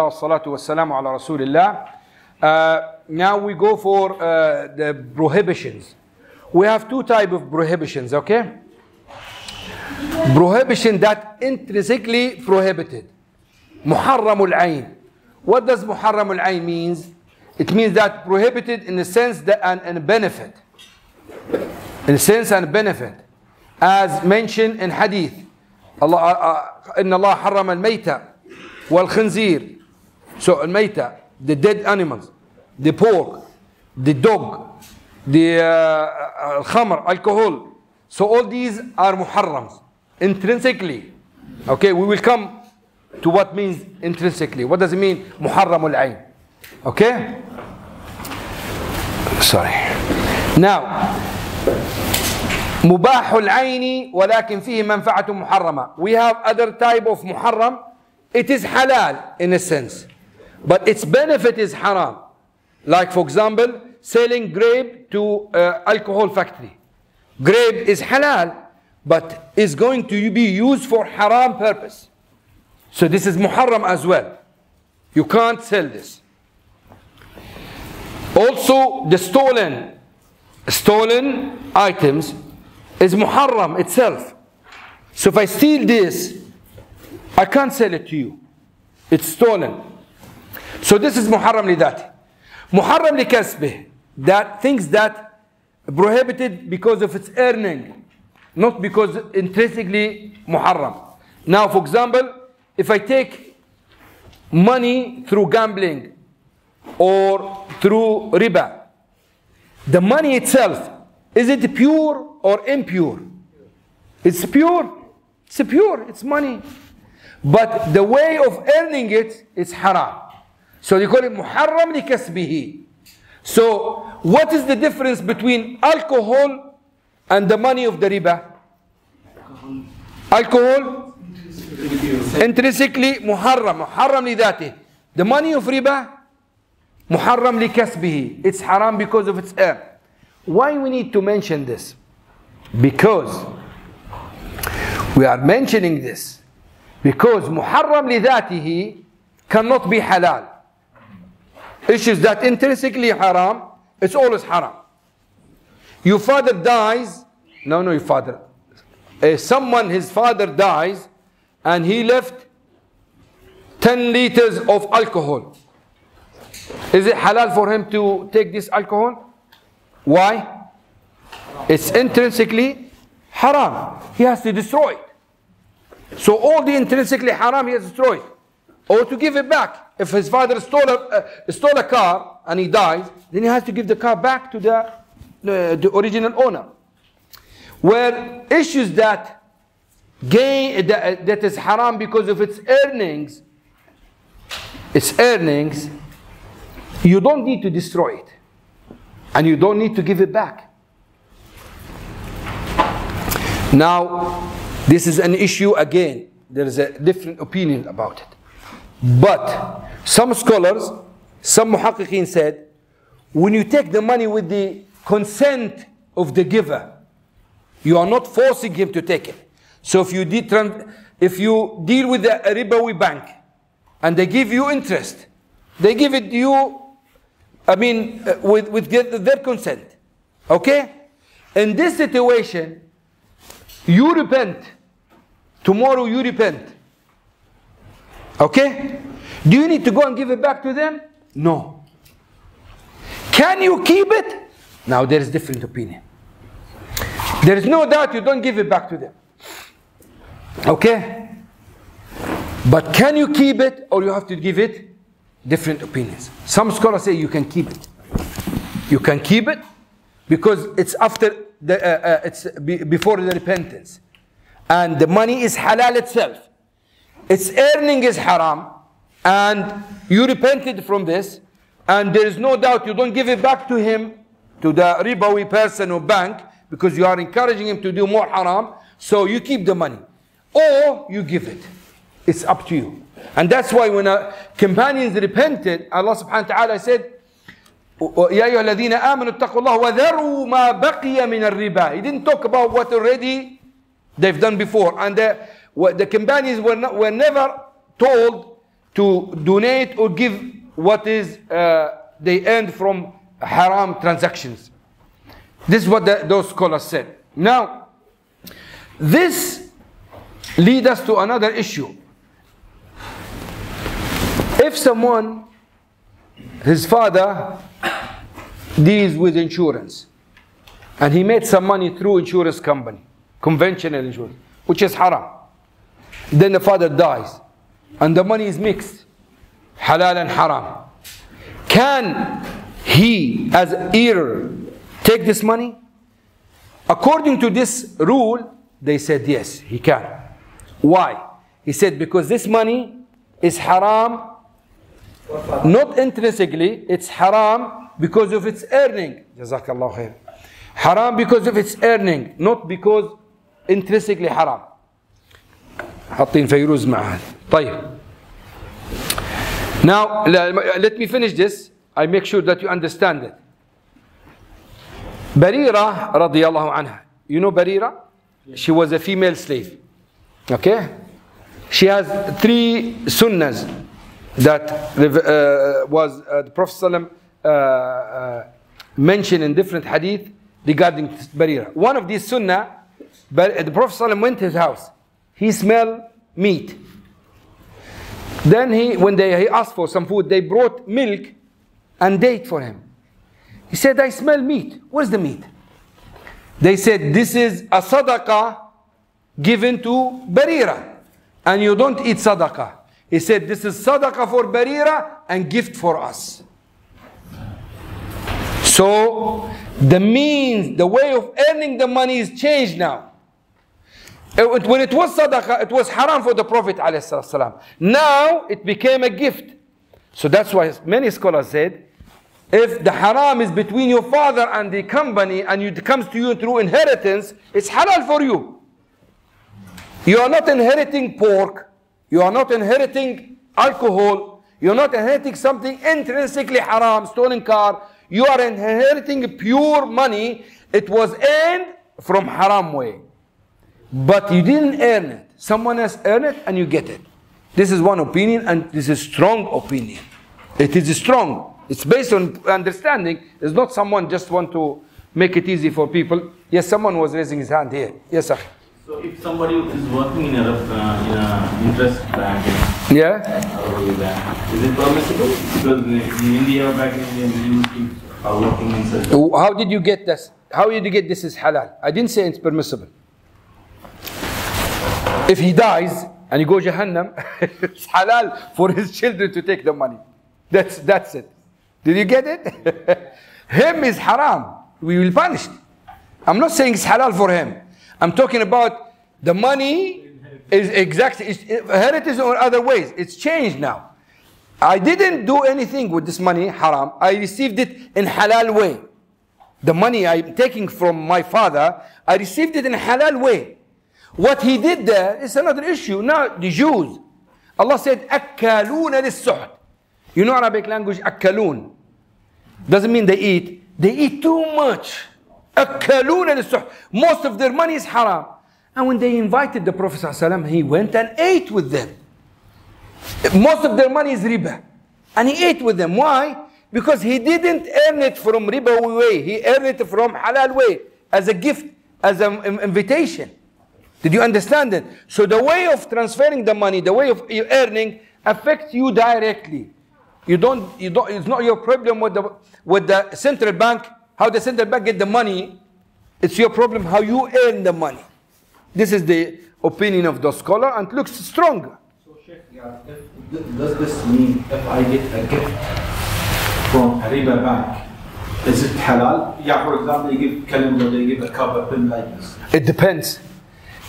Salatu wassalamu ala Rasulillah. Now we go for the prohibitions. We have two types of prohibitions, okay? Prohibition that intrinsically prohibited. Muharramul ayn. What does muharramul ayn means? It means that prohibited in the sense that and benefit. In the sense and benefit. As mentioned in hadith. Inna Allah harram al-mayta wal-khinzir. So al-mayta, the dead animals, the pork, the dog, the khamr, alcohol. So all these are muharrams intrinsically. Okay, we will come to what means intrinsically. What does it mean? Muharramul ayn. Okay? Sorry. Now, mubahul ayni walakin fihi manfa'atun muharrama. We have other type of muharram. It is halal in a sense, but its benefit is haram. Like for example, selling grape to alcohol factory. Grape is halal, but is going to be used for haram purpose. So this is muharram as well. You can't sell this. Also, the stolen items is muharram itself. So if I steal this, I can't sell it to you. It's stolen. So this is muharram li dhati. Muharram li kasbih. That things that prohibited because of its earning, not because intrinsically muharram. Now, for example, if I take money through gambling or through riba, the money itself, is it pure or impure? It's pure. It's pure. It's money. But the way of earning it is haram. So they call it muharram li kasbihi. So what is the difference between alcohol and the money of the riba? Alcohol intrinsically muharram li dhati. The money of riba muharram li kasbihi. It's haram because of its earn. Why we need to mention this? Because we are mentioning this because muharram li dhatihi cannot be halal. Issues that intrinsically haram, it's always haram. Your father dies, your father. His father dies and he left 10 liters of alcohol. Is it halal for him to take this alcohol? Why? It's intrinsically haram. He has to destroy it. So all the intrinsically haram he has to destroy it. Or to give it back. If his father stole a car and he dies, then he has to give the car back to the original owner. Where issues that is haram because of its earnings, you don't need to destroy it. And you don't need to give it back. Now, this is an issue again. There is a different opinion about it. But some scholars, some muhaqqiqeen said, when you take the money with the consent of the giver, you are not forcing him to take it. So if you deal with a ribawi bank and they give you interest, they give it to you, with their consent. Okay? In this situation, you repent. Tomorrow you repent. Okay? Do you need to go and give it back to them? No. Can you keep it? Now there is different opinion. There is no doubt you don't give it back to them. Okay? But can you keep it or you have to give it? Different opinions. Some scholars say you can keep it. You can keep it because it's after before the repentance. And the money is halal itself. Its earning is haram, and you repented from this, and there is no doubt you don't give it back to him, to the ribawi person or bank, because you are encouraging him to do more haram, so you keep the money. Or you give it. It's up to you. And that's why when companions repented, Allah subhanahu wa ta'ala said, يَا أَيُّهَا الَّذِينَ آمَنُوا اتَّقُوا اللَّهَ وَذَرُوا مَا بَقِيَ مِنَ الرِّبَا. He didn't talk about what already they've done before. And the companions were never told to donate or give what is they earned from haram transactions. This is what those scholars said. Now, this leads us to another issue. If someone, his father deals with insurance, and he made some money through insurance company, conventional insurance, which is haram. Then the father dies, and the money is mixed, halal and haram. Can he, as heir, take this money? According to this rule, they said yes, he can. Why? He said because this money is haram, not intrinsically, it's haram because of its earning. Jazakallah khair. Haram because of its earning, not because intrinsically haram. حاطين فيروز معها. طيب. Now, let me finish this. I make sure that you understand it. Barira radiyallahu anha. You know Barira? She was a female slave. Okay? She has 3 sunnahs that was the Prophet mentioned in different hadith regarding Barira. One of these sunnah, the Prophet went to his house. He smelled meat. Then when he asked for some food, they brought milk and date for him. He said, I smell meat. Where's the meat? They said, this is a sadaqah given to Barira, and you don't eat sadaqah. He said, this is sadaqah for Barira and gift for us. So the means, the way of earning the money is changed now. When it was sadaqah, it was haram for the Prophet ﷺ. Now it became a gift. So that's why many scholars said, if the haram is between your father and the company and it comes to you through inheritance, it's halal for you. You are not inheriting pork. You are not inheriting alcohol. You are not inheriting something intrinsically haram, stolen car. You are inheriting pure money. It was earned from haram way. But you didn't earn it. Someone else earned it and you get it. This is one opinion, and this is strong opinion. It is strong. It's based on understanding. It's not someone just want to make it easy for people. Yes, someone was raising his hand here. Yes, sir. So if somebody is working in a interest bank, is it permissible? Because in India, back in India, people are working in such. How did you get this? How did you get this is halal? I didn't say it's permissible. If he dies and he goes Jahannam, it's halal for his children to take the money. That's it. Did you get it? Him is haram. We will punish. I'm not saying it's halal for him. I'm talking about the money is exactly inheritance or other ways. It's changed now. I didn't do anything with this money, haram. I received it in halal way. The money I'm taking from my father, I received it in a halal way. What he did there is another issue. Now the Jews, Allah said, أَكَّالُونَ لِلسُّحْتِ. You know Arabic language, أكلون. Doesn't mean they eat. They eat too much. أكلون للسحت. Most of their money is haram. And when they invited the Prophet ﷺ, he went and ate with them. Most of their money is riba. And he ate with them. Why? Because he didn't earn it from riba way. He earned it from halal way. As a gift, as an invitation. Did you understand it? So the way of transferring the money, the way of earning affects you directly. It's not your problem with the central bank, how the central bank get the money. It's your problem how you earn the money. This is the opinion of the scholar, and it looks stronger. So Sheikh, does this mean if I get a gift from a riba bank, is it halal? Yeah, for example, they give calendar, they give a cup, a pen like this. It depends.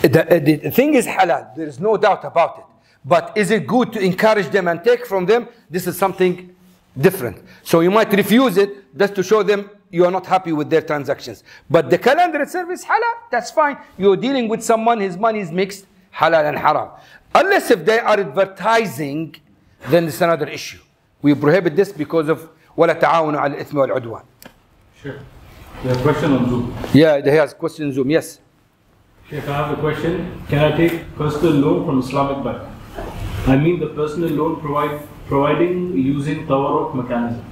The thing is halal. There is no doubt about it. But is it good to encourage them and take from them? This is something different. So you might refuse it just to show them you are not happy with their transactions. But the calendar itself is halal. That's fine. You're dealing with someone, his money is mixed, halal and haram. Unless if they are advertising, then it's another issue. We prohibit this because of وَلَا تَعَاوُنُوا عَلَى الْإِثْمِ وَالْعُدْوَانِ. Sure. You have a question on Zoom? Yeah, he has a question on Zoom, yes. Sheikh, I have a question. Can I take personal loan from Islamic bank? I mean the personal loan providing using tawarruk mechanism.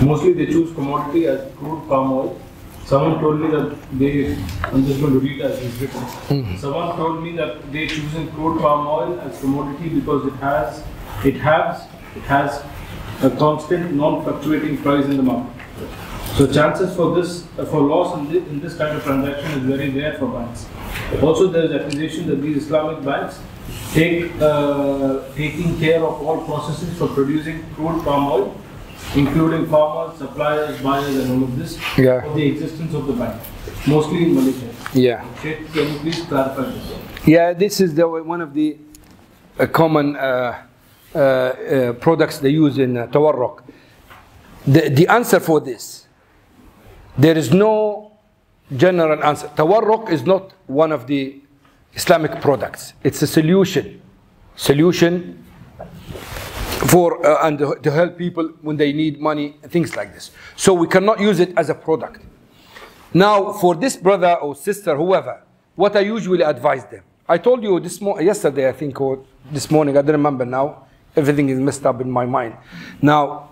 Mostly they choose commodity as crude palm oil. Someone told me that I'm just going to read as it's written. Someone told me that they choosing crude palm oil as commodity because it has a constant, non-fluctuating price in the market. So chances for loss in this kind of transaction is very rare for banks. Also, there is accusation that these Islamic banks taking care of all processes for producing crude palm oil, including farmers, suppliers, buyers, and all of this, for the existence of the bank, mostly in Malaysia. Yeah. Sheikh, can you please clarify this? Yeah, this is one of the common products they use in tawarruk. The answer for this, there is no general answer. Tawarruk is not one of the Islamic products. It's a solution for and to help people when they need money, things like this. So we cannot use it as a product. Now, for this brother or sister, whoever, what I usually advise them. I told you yesterday, I think, or this morning, I don't remember now. Everything is messed up in my mind. Now,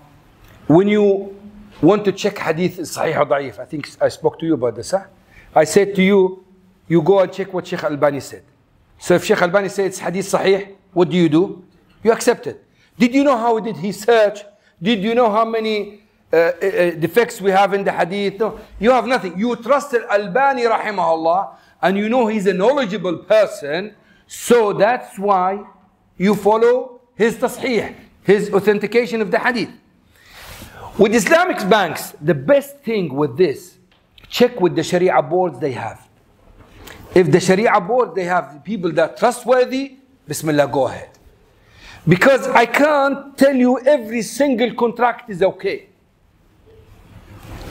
when you want to check hadith is sahih or da'if, I think I spoke to you about this. Huh? I said to you, you go and check what Sheikh Albani said. So if Sheikh Albani said it's hadith sahih, what do? You accept it. Did you know how did he search? Did you know how many defects we have in the hadith? No, you have nothing. You trusted Albani rahimahullah, and you know he's a knowledgeable person, so that's why you follow his tasheeh, his authentication of the hadith. With Islamic banks, the best thing with this, check with the Sharia boards they have. If the Sharia board, they have people that are trustworthy, Bismillah, go ahead. Because I can't tell you every single contract is okay.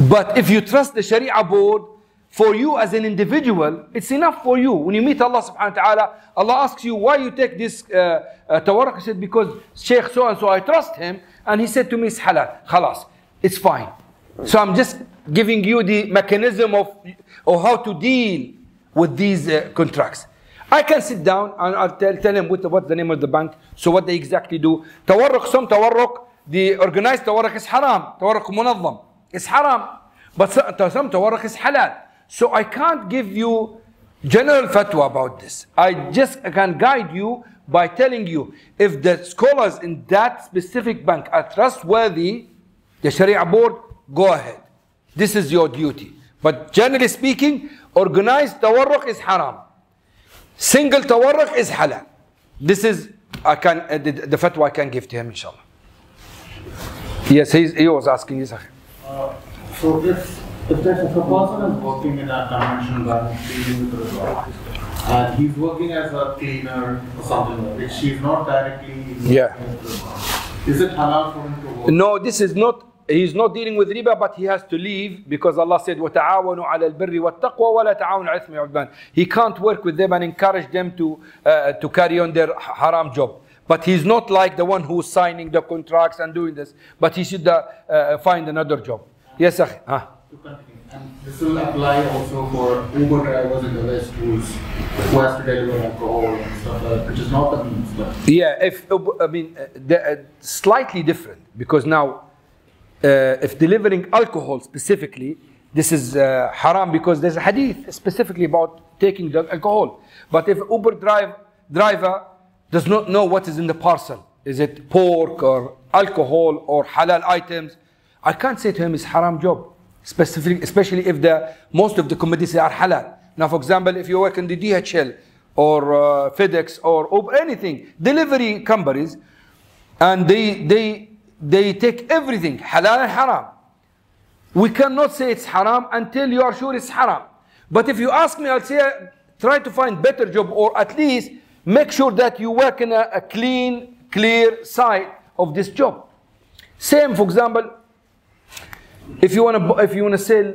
But if you trust the Sharia board, for you as an individual, it's enough for you. When you meet Allah subhanahu wa ta'ala, Allah asks you, why you take this tawarruk? He said, because Sheikh so-and-so, I trust him, and he said to me, it's halal. Khalas, it's fine. So I'm just giving you the mechanism of how to deal with these contracts. I can sit down and I'll tell him what's the name of the bank, so what they exactly do. Tawarruk, some tawarruk, the organized tawarruk is haram. Tawarruk munazzam is haram. But some tawarruk is halal. So I can't give you general fatwa about this. I can guide you by telling you, if the scholars in that specific bank are trustworthy, the Sharia board, go ahead. This is your duty. But generally speaking, organized tawarruk is haram. Single tawarruk is halal. This is the fatwa I can give to him, inshallah. Yes, he was asking. Yes, so if a person is working in a conventional bank dealing with results, and he's working as a cleaner or something, which he's not directly is it halal for him to work? No, this is not. He's not dealing with riba, but he has to leave because Allah said, وَتَعَاوَنُوا عَلَى الْبِرِّ وَالتَّقْوَى وَلَا تَعَاوَنُوا عَلَى الْإِثْمِ وَالْعُدْوَانِ. He can't work with them and encourage them to carry on their haram job. But he's not like the one who's signing the contracts and doing this. But he should find another job. Yes, sir. To continue. And this will apply also for Uber drivers in the West who has to deliver alcohol and stuff like that, which is not the means. Yeah, slightly different, because now, if delivering alcohol specifically, this is haram because there's a hadith specifically about taking the alcohol. But if Uber driver does not know what is in the parcel, is it pork or alcohol or halal items, I can't say to him it's haram job, especially if most of the commodities are halal. Now, for example, if you work in the DHL or FedEx or Uber, anything, delivery companies, and they take everything, halal and haram. We cannot say it's haram until you are sure it's haram. But if you ask me, I'll say, try to find better job, or at least make sure that you work in a clean, clear side of this job. Same, for example, if you want to sell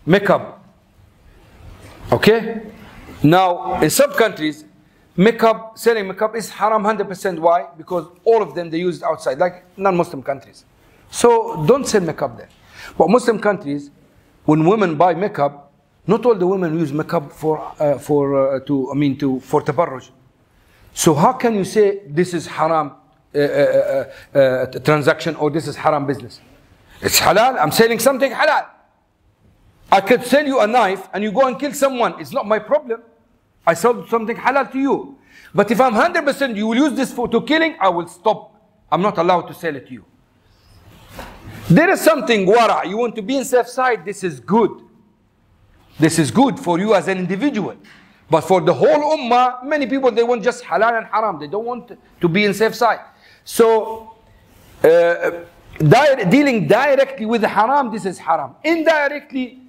makeup, okay? Now, in some countries, selling makeup is haram 100%. Why? Because all of them, they use it outside, like non-Muslim countries. So don't sell makeup there. But Muslim countries, when women buy makeup, not all the women use makeup for tabarruj. So how can you say this is haram transaction or this is haram business? It's halal. I'm selling something halal. I could sell you a knife and you go and kill someone. It's not my problem. I sold something halal to you. But if I'm 100% you will use this to killing, I will stop. I'm not allowed to sell it to you. There is something wara. You want to be in safe side. This is good. This is good for you as an individual. But for the whole ummah, many people, they want just halal and haram. They don't want to be in safe side. So, dealing directly with the haram, this is haram. Indirectly,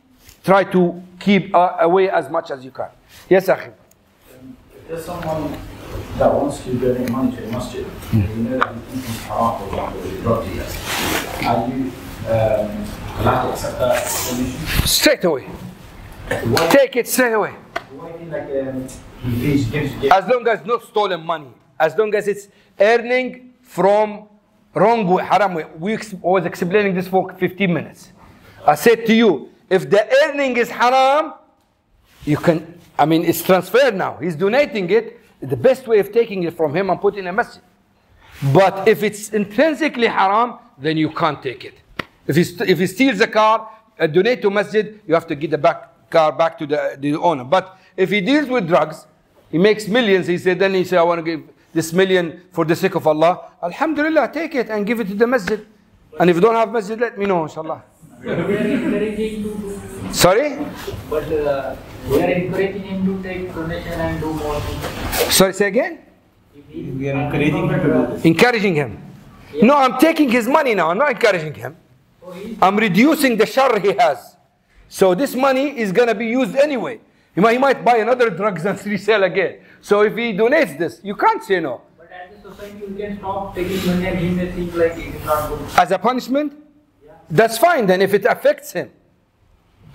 try to keep away as much as you can. Yes, Akhi. If there's someone that wants to donate money to a masjid, you know that it's haram, for example, with drug dealers, are you allowed to accept that donation? Straight away. Take it straight away. As long as not stolen money, as long as it's earning from wrong way, haram way. We was explaining this for 15 minutes. I said to you, if the earning is haram, you can, I mean, it's transferred now. He's donating it. The best way of taking it from him and putting in a masjid. But if it's intrinsically haram, then you can't take it. If he steals a car, donate to masjid, you have to give the car back to the owner. But if he deals with drugs, he makes millions, then he said, I want to give this million for the sake of Allah. Alhamdulillah, take it and give it to the masjid. And if you don't have masjid, let me know, inshallah. Sorry? But we are encouraging him to take donation and do more things. Sorry, say again? We are encouraging him to do this. Encouraging him. Yeah. No, I'm taking his money now. I'm not encouraging him. I'm reducing the shar he has. So this money is going to be used anyway. He might buy another drugs and resell again. So if he donates this, you can't say no. But as a society, we can stop taking money and he may think like it is not good. As a punishment? Yeah. That's fine then if it affects him.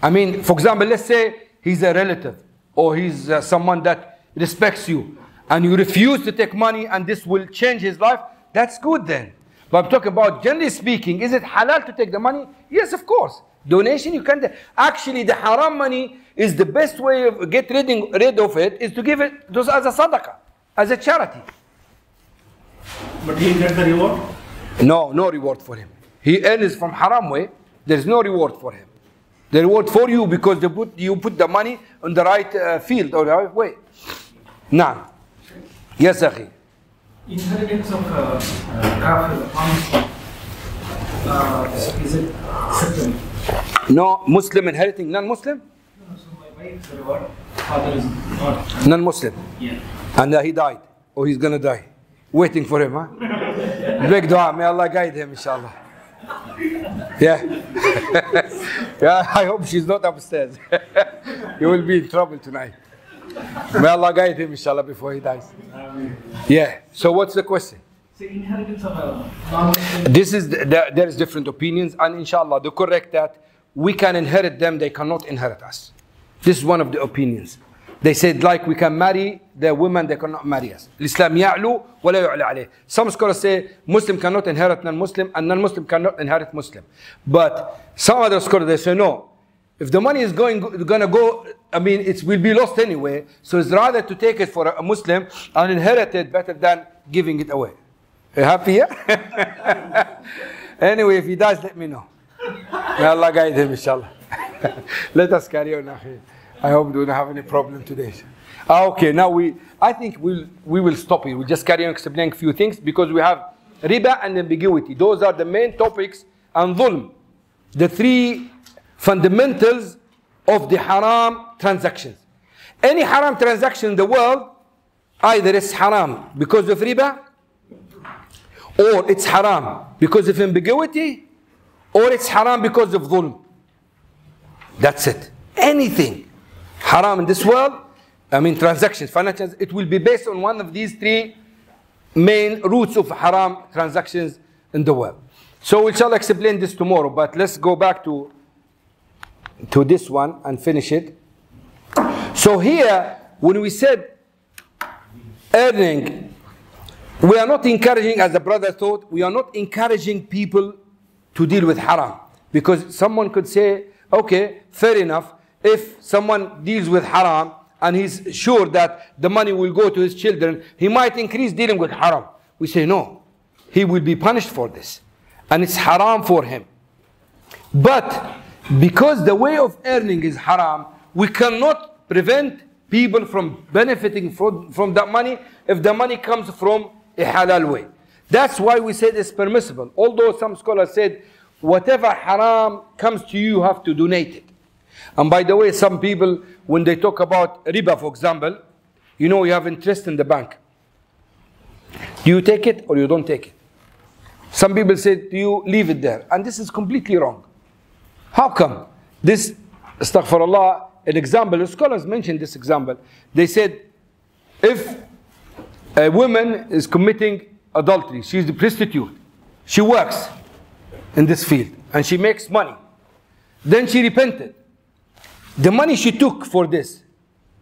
I mean, for example, let's say he's a relative or he's someone that respects you and you refuse to take money and this will change his life, that's good then. But I'm talking about, generally speaking, is it halal to take the money? Yes, of course. Donation, you can. Actually, the haram money is the best way of get rid of it is to give it as a sadaqah, as a charity. But he get the reward? No reward for him. He earns from haram way. There is no reward for him. The reward for you because you put the money on the right field or the right way. Now, yes, Akhi. Inheritance of kafir, is it acceptable? No, Muslim inheriting non-Muslim? No, so my wife's reward, father is not. Non-Muslim? Yeah. And he died, or he's going to die. Waiting for him, huh? Big dua, may Allah guide him, inshallah. Yeah. Yeah, I hope she's not upstairs. You will be in trouble tonight. May Allah guide him, inshallah, before he dies. Yeah. So what's the question? So inheritance of a non-Muslim. This is there is different opinions, and inshallah, the correct that we can inherit them, they cannot inherit us. This is one of the opinions. They said like we can marry the women, they cannot marry us. Islam ya'lu wa la yu'la alayh. Some scholars say Muslim cannot inherit non-Muslim and non-Muslim cannot inherit Muslim. But some other scholars they say no. If the money is going to go, I mean, it will be lost anyway. So it's rather to take it for a Muslim and inherit it better than giving it away. Are you happy? Yeah? Anyway, if he dies, let me know. May Allah guide him, inshallah. Let us carry on. I hope we don't have any problem today. Okay, now I think we will stop here. We'll just carry on explaining a few things because we have riba and ambiguity. Those are the main topics, and dhulm. The three fundamentals of the haram transactions. Any haram transaction in the world, either it's haram because of riba, or it's haram because of ambiguity, or it's haram because of dhulm. That's it. Anything haram in this world, I mean transactions, financial, it will be based on one of these three main roots of haram transactions in the world. So we shall explain this tomorrow, but let's go back to this one and finish it. So here, when we said earning, we are not encouraging, as the brother thought, we are not encouraging people to deal with haram. Because someone could say, okay, fair enough, if someone deals with haram and he's sure that the money will go to his children, he might increase dealing with haram. We say no, he will be punished for this, and it's haram for him. But because the way of earning is haram, we cannot prevent people from benefiting from that money if the money comes from a halal way. That's why we said it's permissible. Although some scholars said whatever haram comes to you, you have to donate it. And by the way, some people, when they talk about riba, for example, you know, you have interest in the bank. Do you take it or you don't take it? Some people say, do you leave it there? And this is completely wrong. How come? This, astaghfirullah, an example, the scholars mentioned this example. They said, if a woman is committing adultery, she's a prostitute, she works in this field, and she makes money. Then she repented. The money she took for this,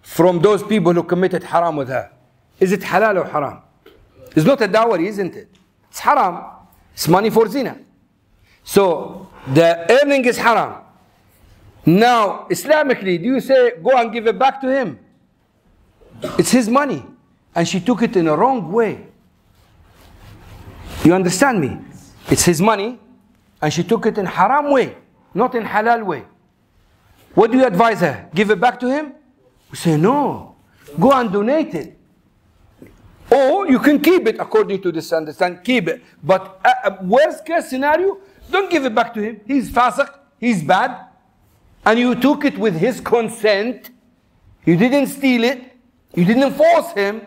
from those people who committed haram with her, is it halal or haram? It's not a dowry, isn't it? It's haram. It's money for zina. So, the earning is haram. Now, Islamically, do you say, go and give it back to him? It's his money. And she took it in a wrong way. You understand me? It's his money, and she took it in haram way, not in halal way. What do you advise her? Give it back to him? We say, no. Go and donate it. Or you can keep it according to this understanding. Keep it. But worst case scenario, don't give it back to him. He's fasiq. He's bad. And you took it with his consent. You didn't steal it. You didn't force him.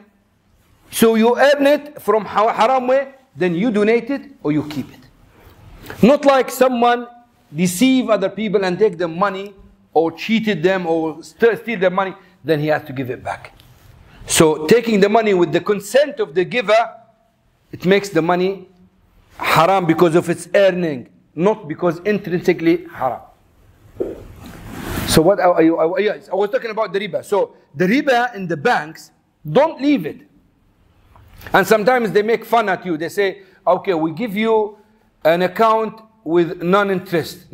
So you earn it from haram way. Then you donate it or you keep it. Not like someone deceive other people and take their money or cheated them or steal their money. Then he has to give it back. So taking the money with the consent of the giver, it makes the money haram because of its earning, not because intrinsically haram. So what are you? Yes, I was talking about the riba. So the riba in the banks, don't leave it. And sometimes they make fun at you. They say, okay, we give you an account with non-interest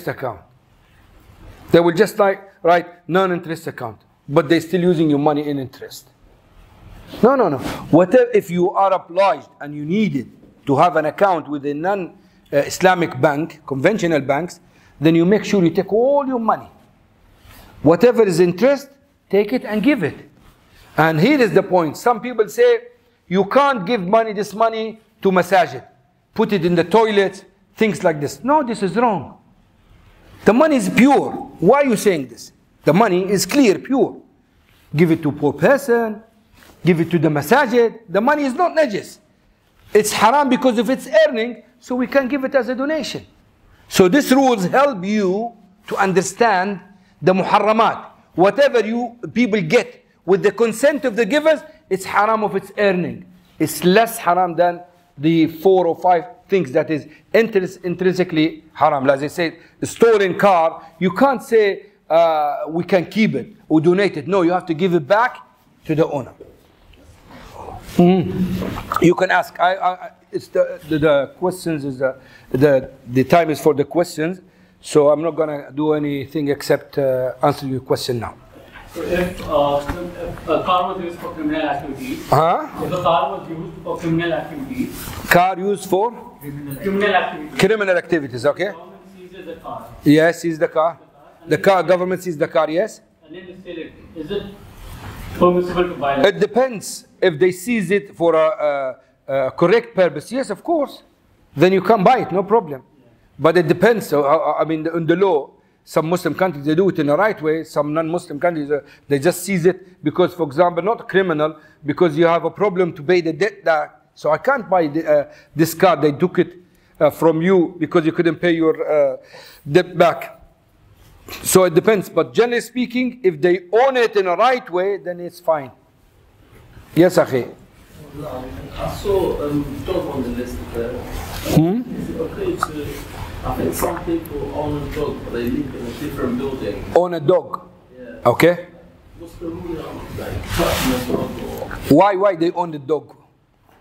account. They will just write non-interest account, but they're still using your money in interest. No. Whatever, if you are obliged and you needed to have an account with a non-Islamic bank, conventional banks, then you make sure you take all your money. Whatever is interest, take it and give it. And here is the point. Some people say, you can't give this money to masajid. Put it in the toilet, things like this. No, this is wrong. The money is pure. Why are you saying this? The money is clear, pure. Give it to poor person. Give it to the masajid. The money is not najis. It's haram because of its earning, so we can give it as a donation. So these rules help you to understand the muharramat. Whatever people get with the consent of the givers, it's haram of its earning. It's less haram than the 4 or 5 things that is intrinsically haram. As I said, a stolen car, you can't say we can keep it or donate it. No, you have to give it back to the owner. You can ask. It's the questions is the time is for the questions. So I'm not gonna do anything except answer your question now. So if a car was used for criminal activities, if a car was used for criminal activities, car used for criminal activities, okay. The government seizes the car. Yes, seize the car. The car government seizes the car. Yes. And then they sell it. Is it permissible to buy it? It depends. If they seize it for a correct purpose, yes, of course. Then you can buy it, no problem. But it depends. So, I mean, in the law, some Muslim countries, they do it in the right way. Some non-Muslim countries, they just seize it because, for example, not criminal, because you have a problem to pay the debt back. So I can't buy this car. They took it from you because you couldn't pay your debt back. So it depends. But generally speaking, if they own it in the right way, then it's fine. Yes, Akhi. I saw dog on the list there. Is it okay to, I think some people own a dog, but they live in a different building. Own a dog? Yeah. Okay. What's the rule on like touching a dog or? Why they own the dog?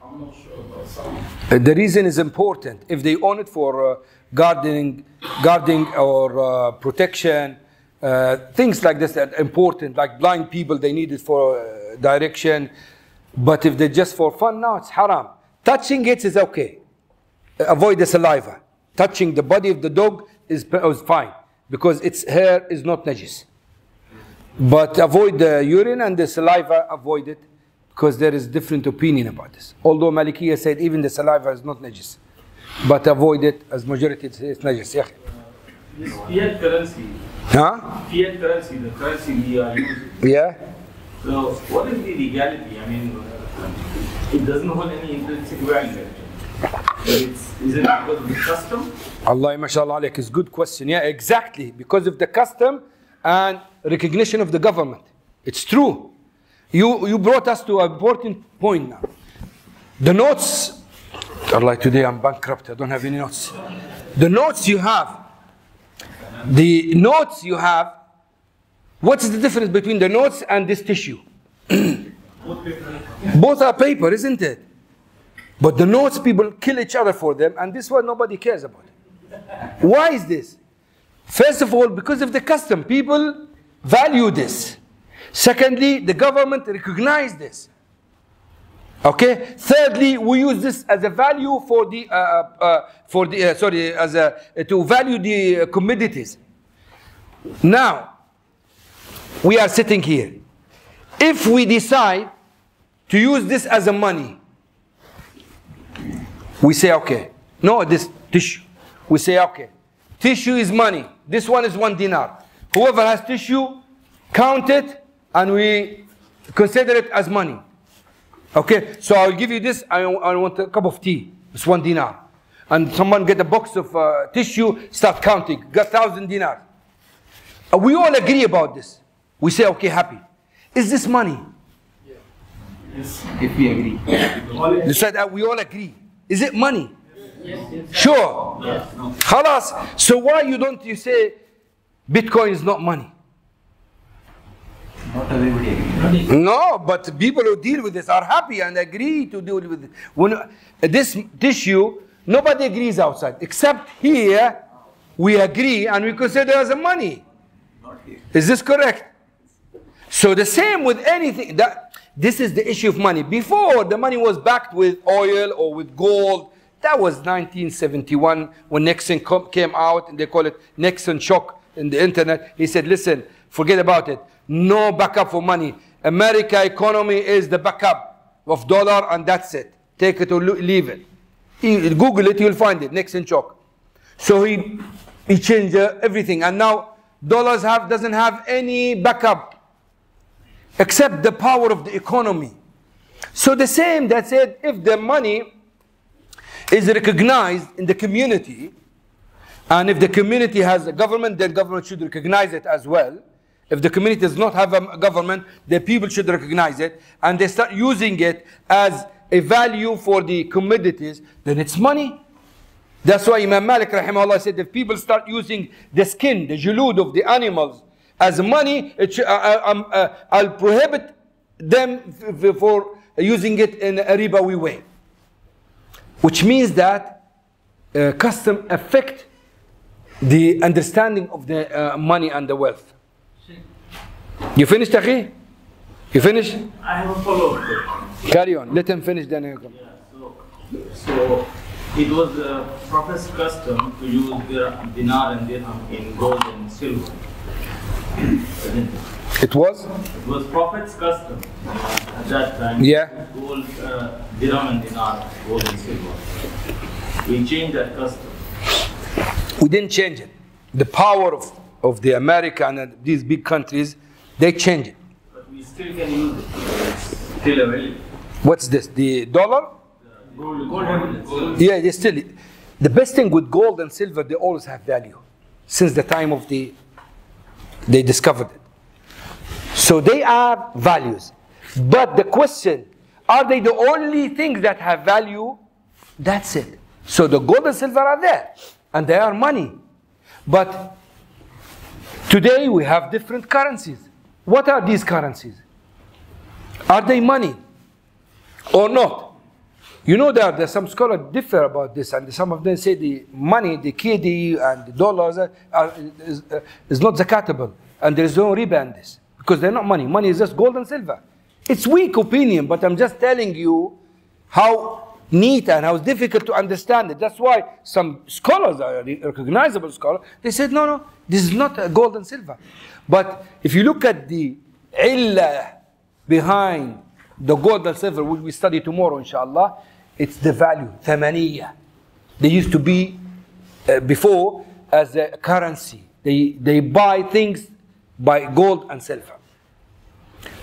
I'm not sure about some. The reason is important. If they own it for guarding or protection, things like this that are important, like blind people, they need it for direction. But if they're just for fun, no, it's haram. Touching it is okay. Avoid the saliva. Touching the body of the dog is fine, because its hair is not najis. But avoid the urine and the saliva, avoid it, because there is different opinion about this. Although Malikiya said even the saliva is not najis. But avoid it, as majority says najis. Yeah. This fiat currency. Huh? Fiat currency, the currency we are using. Yeah. So what is the legality? I mean, it doesn't hold any intrinsic value. But is it because of the custom? Allah mashallah alayk, is good question. Yeah, exactly. Because of the custom and recognition of the government. It's true. You brought us to an important point now. The notes, Allah, today I'm bankrupt, I don't have any notes. The notes you have, what is the difference between the notes and this tissue? Both are paper, isn't it? But the notes, people kill each other for them, and this one nobody cares about. Why is this? First of all, because of the custom. People value this. Secondly, the government recognizes this. Okay. Thirdly, we use this as a value for the to value the commodities. Now, we are sitting here. If we decide to use this as a money, we say okay. No, this tissue. We say okay. Tissue is money. This one is 1 dinar. Whoever has tissue, count it, and we consider it as money. Okay, so I'll give you this. I want a cup of tea. It's 1 dinar. And someone get a box of tissue, start counting. Got 1,000 dinars. We all agree about this. We say, okay, happy. Is this money? Yes. If we agree. You said that we all agree. Is it money? Yes. Sure. Yes. Khalas. So why you say Bitcoin is not money? Not everybody agrees. No, but people who deal with this are happy and agree to deal with it. When this tissue, nobody agrees outside. Except here, we agree and we consider it as a money. Not here. Is this correct? So the same with anything. This is the issue of money. Before, the money was backed with oil or with gold. That was 1971 when Nixon came out, and they call it Nixon shock in the internet. He said, listen, forget about it. No backup for money. America economy is the backup of dollar, and that's it. Take it or leave it. Google it, you'll find it. Nixon shock. So he changed everything, and now dollars doesn't have any backup except the power of the economy. So the same, that said, if the money is recognized in the community, and if the community has a government, then government should recognize it as well. If the community does not have a government, the people should recognize it, and they start using it as a value for the commodities, then it's money. That's why Imam Malik rahimahullah said, if people start using the skin, the julud of the animals as money, I'll prohibit them for using it in a ribawi way. Which means that custom affect the understanding of the money and the wealth. You finished, Akhi? You finished? I have a follow-up question. Carry on. Let him finish, then you come. Yeah, so it was the Prophet's custom to use dinar and dirham in gold and silver. It was? It was Prophet's custom at that time. Yeah. Gold, dirham and dinar, gold and silver. We changed that custom. We didn't change it. The power of the America and these big countries, they changed it. But we still can use it. It's still available. What's this? The dollar? Gold. Yeah, they still. The best thing with gold and silver, they always have value. Since the time of they discovered it. So they are values. But the question, are they the only things that have value? That's it. So the gold and silver are there. And they are money. But today we have different currencies. What are these currencies? Are they money or not? You know that some scholars differ about this, and some of them say the money, the KD and the dollars is not zakatable. and there is no riba in this. Because they're not money. Money is just gold and silver. It's weak opinion, but I'm just telling you how neat and how difficult to understand it. That's why some scholars, are recognizable scholars, they said, no, this is not gold and silver. But if you look at the illah behind the gold and silver, which we study tomorrow, inshallah, it's the value, thamaniyah. They used to be before as a currency. They buy things by gold and silver.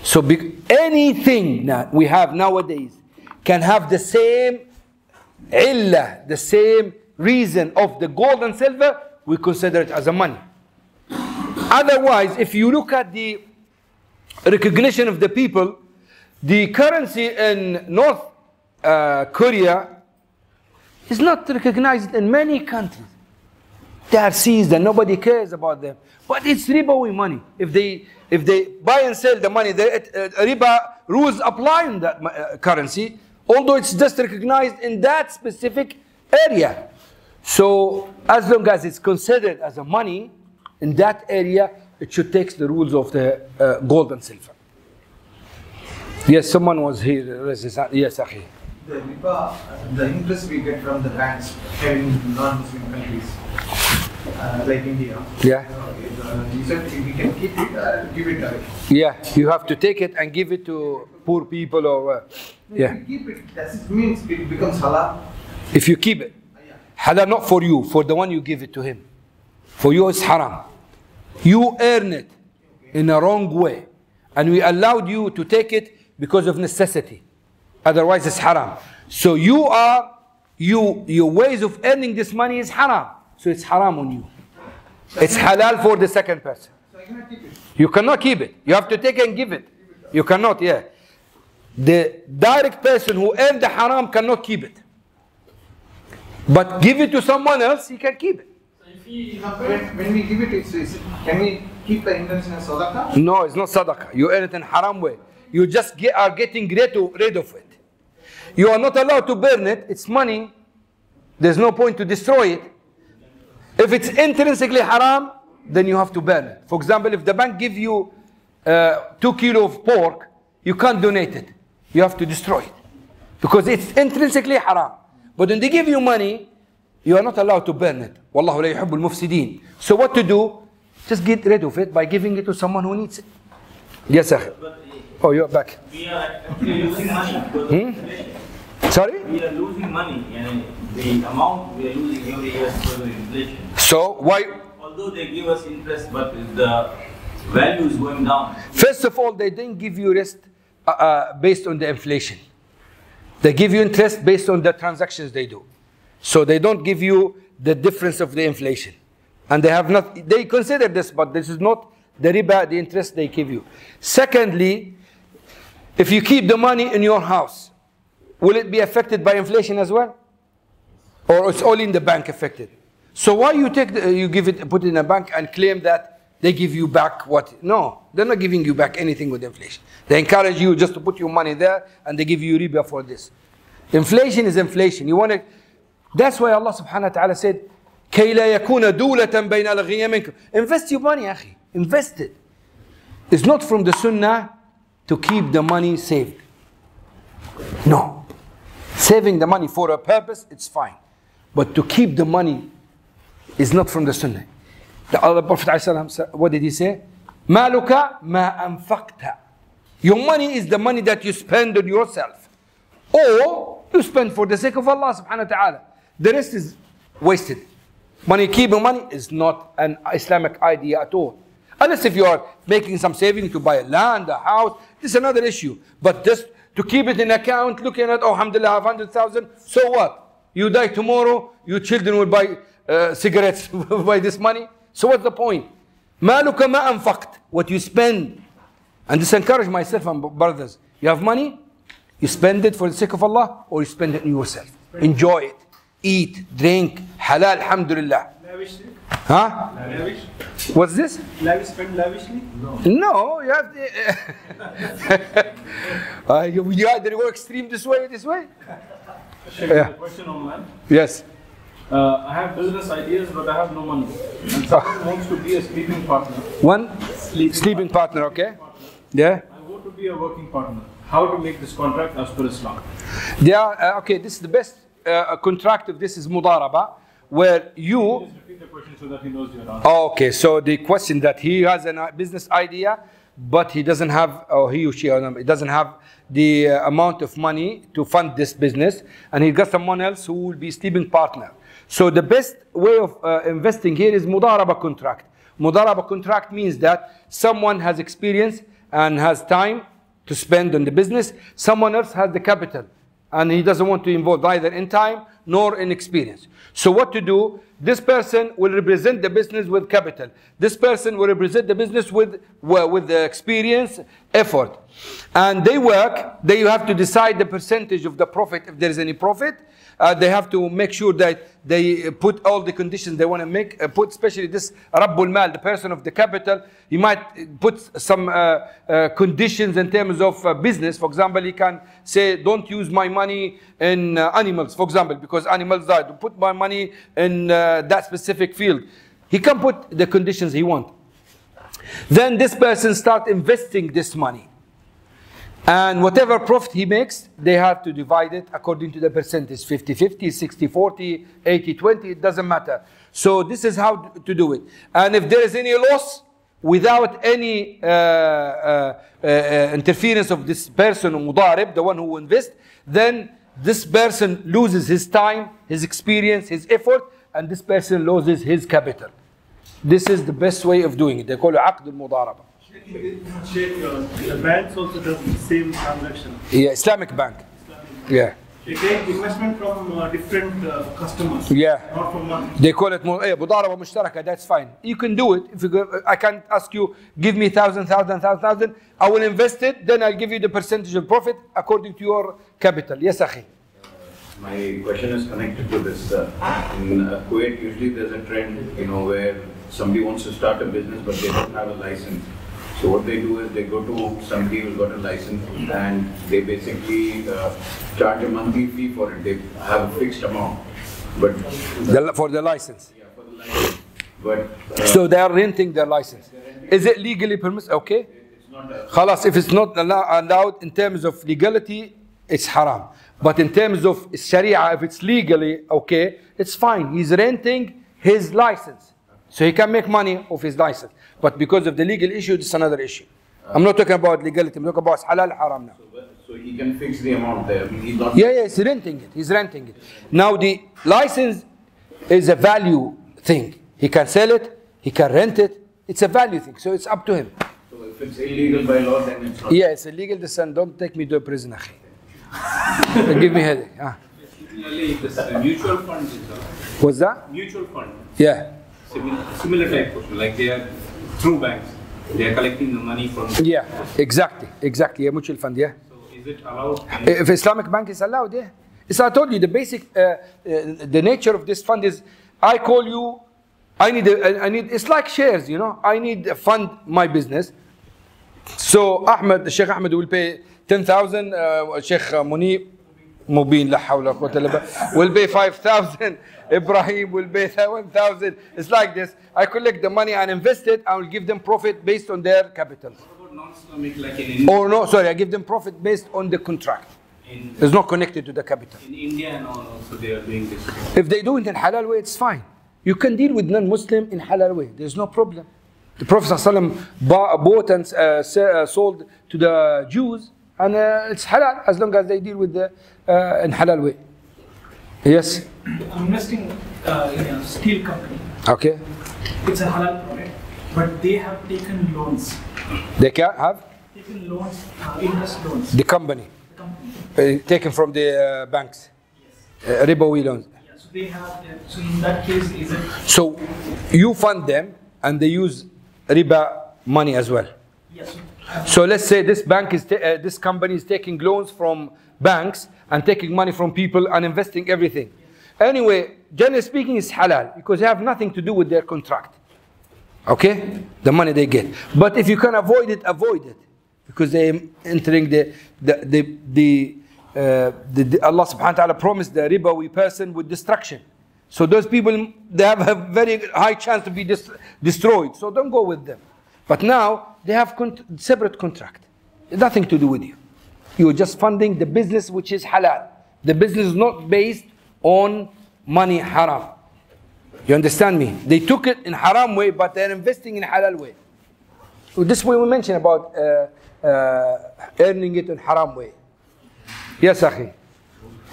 So anything that we have nowadays can have the same illah, the same reason of the gold and silver, we consider it as a money. Otherwise, if you look at the recognition of the people, the currency in North Korea is not recognized in many countries. They are seized and nobody cares about them. But it's ribawi money. If they buy and sell the money, the riba rules apply in that currency, although it's just recognized in that specific area. So as long as it's considered as a money in that area, it should take the rules of the gold and silver. Yes, someone was here. Yes, Akhi. The riba, the interest we get from the banks in non-Muslim countries, like India. Yeah. You said we can keep it, give it away. Yeah, you have to take it and give it to poor people or yeah. If we keep it, does it mean it becomes halal? If you keep it, halal not for you, for the one you give it to him. For you it's haram. You earn it in a wrong way, and we allowed you to take it because of necessity. Otherwise it's haram. So your ways of earning this money is haram. So it's haram on you. It's halal for the second person. So I cannot keep it. You cannot keep it. You have to take and give it. You cannot, yeah. The direct person who earned the haram cannot keep it. But give it to someone else, he can keep it. When we give it, can we keep the intention as sadaqah? No, it's not sadaqah. You earn it in haram way. You just are getting rid of it. You are not allowed to burn it. It's money. There's no point to destroy it. If it's intrinsically haram, then you have to burn it. For example, if the bank gives you 2 kilos of pork, you can't donate it. You have to destroy it. Because it's intrinsically haram. But when they give you money, you are not allowed to burn it. Wallahu la yuhibbul mufsideen. So what to do? Just get rid of it by giving it to someone who needs it. Yes, sir. Oh, you're back. We are actually losing money because of inflation. Sorry? We are losing money, and the amount we are losing every year because of inflation. So why? Although they give us interest, but the value is going down. First of all, they didn't give you interest based on the inflation. They give you interest based on the transactions they do. So they don't give you the difference of the inflation. And they have not, they consider this, but this is not the riba, the interest they give you. Secondly, if you keep the money in your house, will it be affected by inflation as well? Or it's only in the bank affected? So why you give it, put it in a bank and claim that they give you back what? No, they're not giving you back anything with inflation. They encourage you just to put your money there and they give you riba for this. Inflation is inflation. You want to, that's why Allah subhanahu wa ta'ala said, كَيْ لَا يَكُونَ دُولَةً بَيْنَ الْغِيَ مِنْكُمْ. Invest your money, akhi. Invest it. It's not from the sunnah to keep the money saved. No. Saving the money for a purpose, it's fine. But to keep the money is not from the sunnah. The other Prophet ﷺ, what did he say? مَالُكَ مَا أَنفَقْتَ. Your money is the money that you spend on yourself. Or you spend for the sake of Allah subhanahu wa ta'ala. The rest is wasted. Keeping money is not an Islamic idea at all. Unless if you are making some saving to buy a land, a house, this is another issue. But just to keep it in account, looking at, oh, alhamdulillah, I have 100,000, so what? You die tomorrow, your children will buy cigarettes by this money. So what's the point? مَالُكَ مَا أَنفَقْتَ. What you spend. And this encourage myself and brothers. You have money, you spend it for the sake of Allah, or you spend it on yourself. Enjoy it. Eat, drink, halal, alhamdulillah. Lavishly? Huh? Lavish? What's this? Spend lavishly? No, you have to. You either go extreme this way. Sheikh, Yeah. a question online. Yes. I have business ideas, but I have no money. And someone wants to be a sleeping partner. One. Sleeping partner, okay? Yeah. I want to be a working partner. How to make this contract as per Islam? Yeah, okay, this is the best contract of this is mudaraba, where you... Just repeat the question so that he knows your answer. Okay, so the question that he has a business idea, but he doesn't have, or he or she, he doesn't have the amount of money to fund this business, and he got someone else who will be sleeping partner. So the best way of investing here is mudaraba contract. Mudaraba contract means that someone has experience and has time to spend on the business. Someone else has the capital and he doesn't want to involve either in time nor in experience. So what to do? This person will represent the business with capital. This person will represent the business with the experience, effort. And they work. They have to decide the percentage of the profit if there is any profit. They have to make sure that they put all the conditions they want to make, especially this Rabbul Mal, the person of the capital. He might put some conditions in terms of business. For example, he can say, don't use my money in animals, for example, because animals die. Don't put my money in that specific field. He can put the conditions he wants. Then this person start investing this money. And whatever profit he makes, they have to divide it according to the percentage, 50-50, 60-40, 80-20, it doesn't matter. So this is how to do it. And if there is any loss, without any interference of this person, mudarib, the one who invests, then this person loses his time, his experience, his effort, and this person loses his capital. This is the best way of doing it. They call it aqd al-mudaraba. Sheikh, the banks also does the same transaction. Yeah, Islamic bank. Yeah. They take investment from different customers. Yeah. Not from one. They call it mudaraba mushtaraka. That's fine. You can do it. If you go, I can't ask you, give me 1,000. I will invest it. Then I'll give you the percentage of profit according to your capital. Yes, akhi. My question is connected to this. In Kuwait, usually there's a trend, where somebody wants to start a business but they don't have a license. So what they do is they go to somebody who's got a license and they basically charge a monthly fee for it. They have a fixed amount. But for the license. Yeah, for the license. But so they are renting their license. Is it legally permissible? Okay. It's not. Khalas, if it's not allowed in terms of legality, it's haram. But in terms of Sharia, if it's legally okay, it's fine. He's renting his license. So he can make money off his license. But because of the legal issue, it's another issue. I'm not talking about legality. I'm talking about halal haram now. So he can fix the amount there. He's not. Yeah, he's renting it. He's renting it. Now the license is a value thing. He can sell it. He can rent it. It's a value thing. So it's up to him. So if it's illegal by law, then it's not. Yeah, it's illegal. Don't take me to a prison, akhi. Give me headache. Similarly, this mutual fund is what's that? Mutual fund. Yeah. Similar type question. Like they are through banks. They are collecting the money from. Yeah, exactly. Yeah, mutual fund. Yeah. So is it allowed? If Islamic bank is allowed, yeah. So I told you the basic, the nature of this fund is, I call you, I need. It's like shares, I need to fund my business. So Sheikh Ahmed will pay 10,000. Sheikh Mubin, la hawla wa quwwata illa billah, will pay 5,000. Ibrahim will pay 1,000. It's like this. I collect the money and invest it. I will give them profit based on their capital. What about non-Islamic, like in India? Or no, sorry, I give them profit based on the contract. It's not connected to the capital. In India and all, also they are doing this. If they do it in halal way, it's fine. You can deal with non-Muslim in halal way. There's no problem. The Prophet ﷺ bought and sold to the Jews, and it's halal as long as they deal with the in halal way. Yes. I'm investing in a steel company. Okay. It's a halal product, but they have taken loans. They can have Taken loans, interest loans. the company. Taken from the banks. Yes. Ribawi loans. Yeah, so they have. So in that case, is it? So you fund them, and they use riba money as well. Yes. So let's say this bank is this company is taking loans from banks and taking money from people and investing everything. Anyway, generally speaking, it's halal because they have nothing to do with their contract. Okay, the money they get. But if you can avoid it, because they are entering the Allah subhanahu wa ta'ala promised the ribawi person with destruction. So those people, they have a very high chance to be destroyed. So don't go with them. But now they have separate contract. Nothing to do with you. You're just funding the business which is halal. The business is not based on money haram. You understand me? They took it in haram way, but they're investing in halal way. So this way we mentioned about earning it in haram way. Yes, akhi.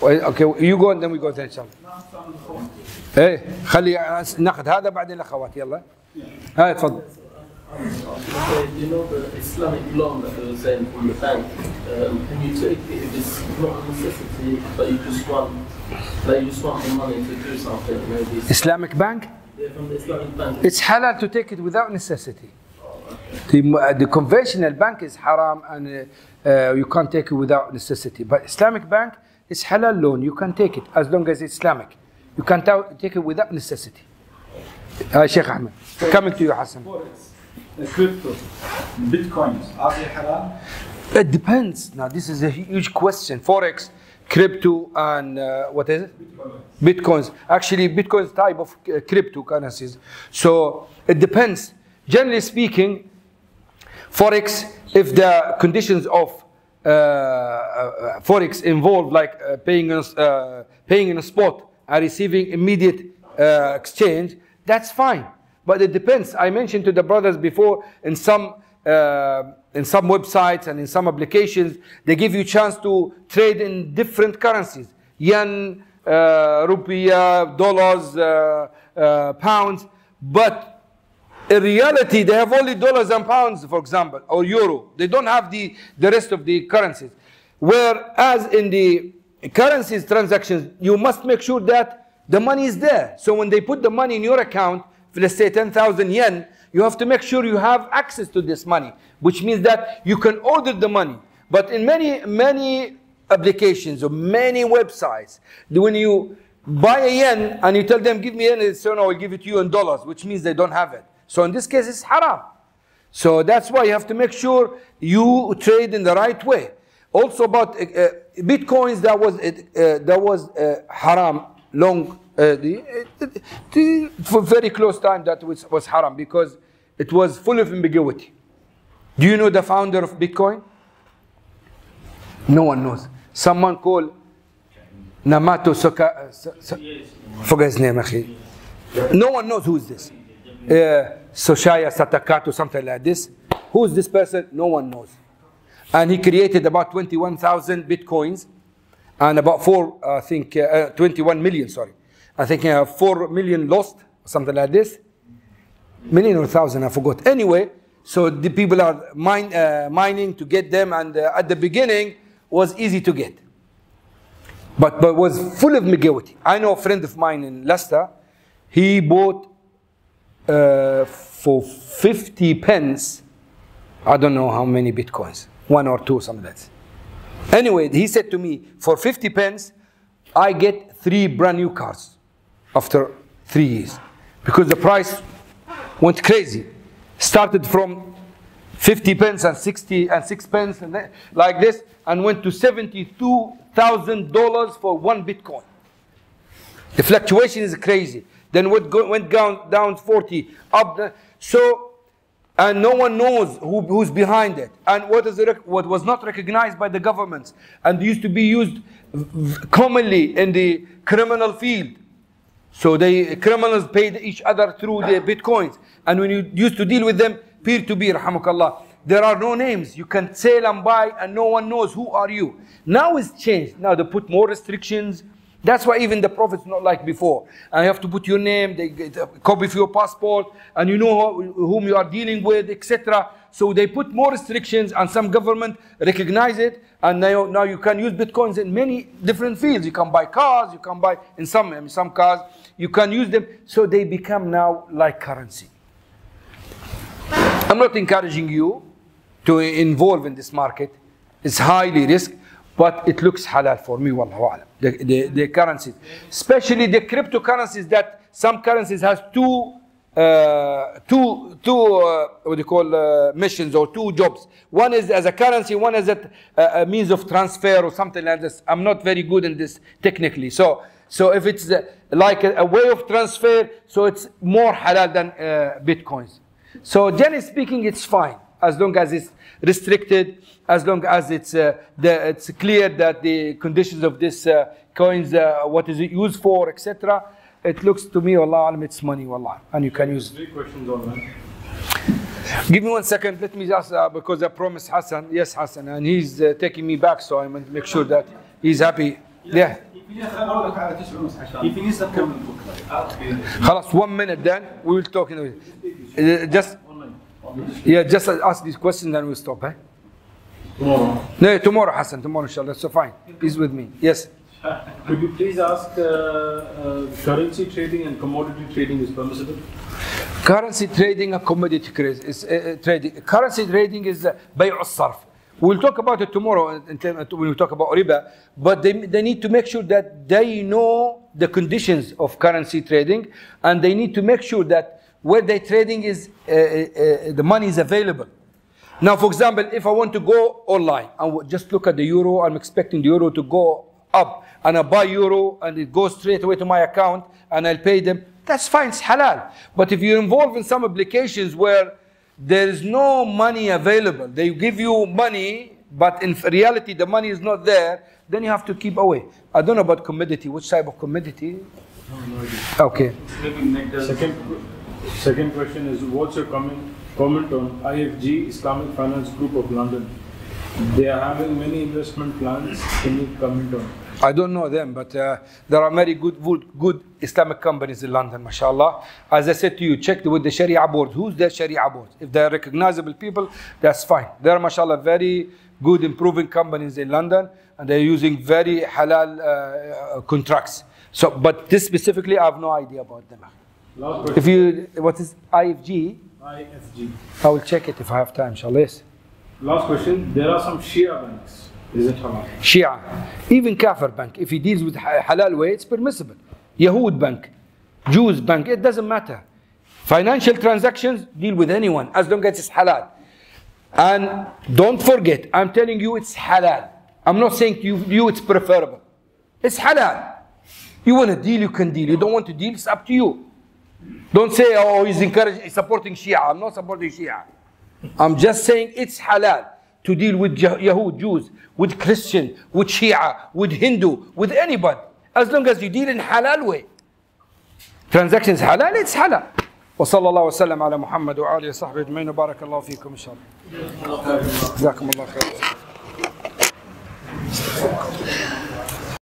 Okay, you go and then we go to inshallah. ايه خلي ناخذ هذا بعدين الاخوات يلا. هاي تفضل. You know the Islamic loan that they were saying from the bank, can you take it if it's not a necessity, but you just want the money to do something, maybe? Islamic bank? Yeah, from the Islamic bank. It's halal to take it without necessity. The conventional bank is haram and you can't take it without necessity. But Islamic bank is halal loan. You can take it as long as it's Islamic. You can take it without necessity. Sheikh Ahmed, coming to you, Hassan. Crypto, bitcoins, are they halal? It depends. Now this is a huge question. Forex, crypto, and what is it? Bitcoins. Actually, Bitcoin is a type of cryptocurrencies. So it depends. Generally speaking, Forex, if the conditions of Forex involve like paying in a spot and receiving immediate exchange, that's fine. But it depends. I mentioned to the brothers before, in some websites and in some applications, they give you a chance to trade in different currencies. Yen, rupiah, dollars, pounds. But in reality, they have only dollars and pounds, for example, or euro. They don't have the rest of the currencies. Whereas in the currencies transactions, you must make sure that the money is there. So when they put the money in your account, let's say 10,000 yen, you have to make sure you have access to this money, which means that you can order the money. But in many applications or many websites, when you buy a yen and you tell them, give me yen, they say, no, I'll give it to you in dollars, which means they don't have it. So in this case, it's haram. So that's why you have to make sure you trade in the right way. Also about bitcoins, that was haram long. For very close time that was haram because it was full of ambiguity. Do you know the founder of Bitcoin? No one knows. Someone called Namato Soka. Forget his name, akhi. No one knows who is this. Soshaya Satakato, something like this. Who is this person? No one knows. And he created about 21,000 Bitcoins and about 21 million, sorry. I think 4 million lost, something like this. Million or thousand, I forgot. Anyway, so the people are mining to get them, and at the beginning was easy to get. But was full of ambiguity. I know a friend of mine in Leicester, he bought for 50 pence, I don't know how many Bitcoins, 1 or 2, something like that. Anyway, he said to me, for 50 pence, I get 3 brand new cars. After 3 years, because the price went crazy. Started from 50 pence and 60 and 6 pence and then, like this, and went to $72,000 for 1 Bitcoin. The fluctuation is crazy. Then went down 40 up. And no one knows who's behind it, and what was not recognized by the governments, and used to be used commonly in the criminal field. So the criminals paid each other through the bitcoins. And when you used to deal with them, peer-to-peer, rahmakallah, there are no names. You can sell and buy and no one knows who are you. Now it's changed. Now they put more restrictions. That's why even the Prophet's not like before. And you have to put your name, they get a copy of your passport, and you know whom you are dealing with, etc. So they put more restrictions, and some government recognize it, and now you can use bitcoins in many different fields. You can buy cars, you can buy in some cars, you can use them. So they become now like currency. I'm not encouraging you to involve in this market. It's highly risk, but it looks halal for me, wallahu alam. The currencies, especially the cryptocurrencies, that some currencies has two what do you call missions, or 2 jobs. One is as a currency, one is a means of transfer or something like this. I'm not very good in this technically. So if it's like a way of transfer, so it's more halal than bitcoins. So generally speaking, it's fine as long as it's restricted, as long as it's clear that the conditions of this coins, what is it used for, etc. It looks to me, wallah alam, it's money, wallah, and you can use it. 3 questions online. Give me 1 second. Let me just because I promised Hassan. Yes, Hassan, and he's taking me back, so I want to make sure that he's happy. Yeah. خلاص 1 minute then we will talk in just just ask these questions and we'll stop. Tomorrow. No, tomorrow, Hassan. Tomorrow, inshallah. So fine. He's with me. Yes. Could you please ask currency trading and commodity trading is permissible? Currency trading and commodity trading. Currency trading is bay' al-sarf. We'll talk about it tomorrow when we talk about riba, but they need to make sure that they know the conditions of currency trading, and they need to make sure that where they're trading is the money is available. Now, for example, if I want to go online and just look at the euro, I'm expecting the euro to go up, and I buy euro and it goes straight away to my account and I'll pay them, that's fine, it's halal. But if you're involved in some applications where there is no money available, they give you money, but in reality the money is not there, then you have to keep away. I don't know about commodity. Which type of commodity? No idea. Okay. Second question is, what's your comment on IFG, Islamic Finance Group of London? They are having many investment plans. Can you comment on it? I don't know them, but there are very good Islamic companies in London, mashallah. As I said to you, check with the Sharia board. Who's their Sharia board? If they are recognizable people, that's fine. There are, mashallah, very good improving companies in London, and they're using very halal contracts. So, but this specifically, I have no idea about them. Last if you, what is IFG? IFG. I will check it if I have time, inshallah. Yes. Last question. There are some Shia banks. Is it halal? Shia. Even Kafir bank, if he deals with halal way, it's permissible. Yahud bank, Jews bank, it doesn't matter. Financial transactions deal with anyone as long as it's halal. And don't forget, I'm telling you it's halal. I'm not saying to you it's preferable. It's halal. You want to deal, you can deal. You don't want to deal, it's up to you. Don't say, oh, he's supporting Shia. I'm not supporting Shia. I'm just saying it's halal to deal with Yahud, Jews, with Christian, with Shia, with Hindu, with anybody. As long as you deal in halal way. Transactions halal, it's halal. وصلى الله وسلم على محمد وآله وصحبه أجمعين وبارك الله فيكم إن شاء الله. جزاكم الله خير.